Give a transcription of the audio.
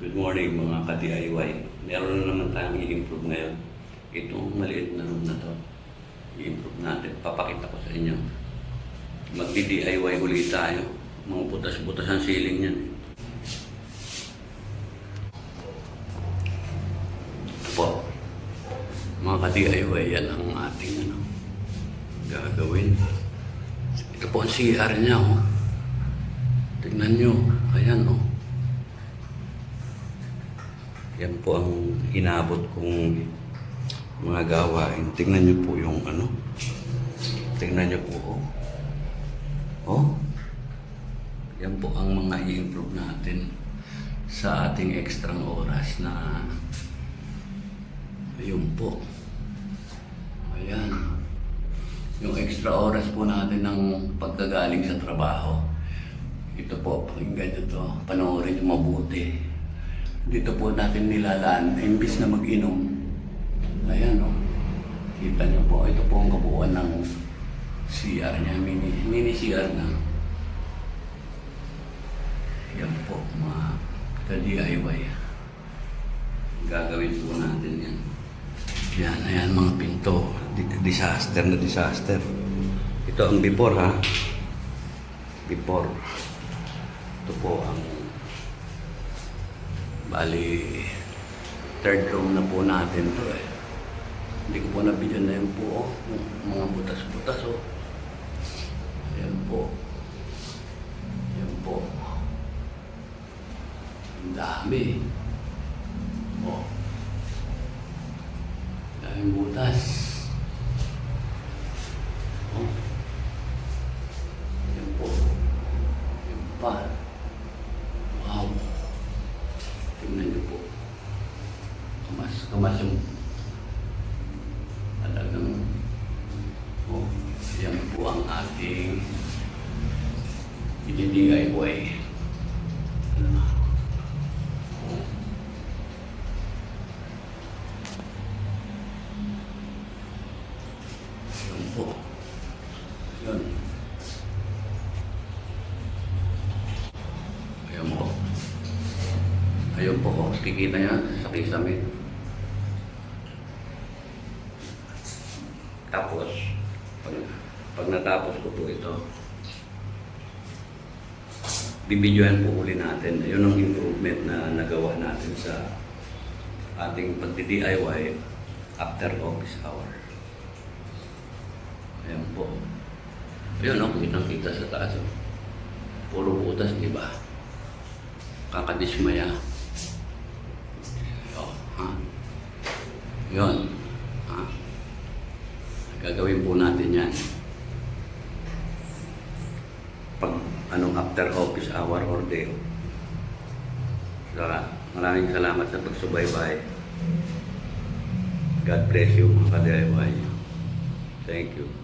Good morning mga ka-DIY. Meron na naman tayong i-improve ngayon. Itong maliit na room na to, i-improve natin. Papakita ko sa inyo. Magdi-DIY ulit tayo. Mga butas-butas ang ceiling niyan. Ito po. Mga ka-DIY, yan ang ating gagawin. Ito po ang CR niya. Oh. Tignan nyo. Ayan o. Oh. Yan po ang inabot kong mga gawain. Tingnan nyo po yung ano. Tingnan nyo po. Oh. Yan po ang mga i-improve natin sa ating ekstrang oras na yun po. Ayan. Yung extra oras po natin ng pagkagaling sa trabaho. Ito po, pakinggan nyo to. Panoorin nyo mabuti. Dito po natin nilalaan, imbis na mag-inom. Ayan o. Kita nyo po, ito po ang kabuuan ng CR niya, mini CR na. Yan po, mga ka-DIY. Gagawin po natin yan. Yan, ayan mga pinto. Disaster na disaster. Ito ang before ha. Before. Ito po ang bali, third room na po natin to eh. Hindi ko po nabigyan na yun po, mga butas-butas oh. Ayan po. Ayan po. Ang dami. Oh. Daming butas. Oh. Ayan po. Ayan pa. Wow. Tingnan niyo po. Kamas yung talagang oh, yan po ang ating i-DIY. Yan po. Yan. Ayan po. Ayun po, kikita niya sa kisame. Tapos, pag natapos ko po ito, bibidyohan po uli natin. Ayun ang improvement na nagawa natin sa ating pagdi-DIY after office hour. Ayan po. Ayun ang kitang-kita sa taas. Puro butas, di ba? Kakadismaya. Yun. Gagawin po natin yan. Pag after office hour or day. So, maraming salamat sa pagsubaybay. God bless you mga ka-DIY. Thank you.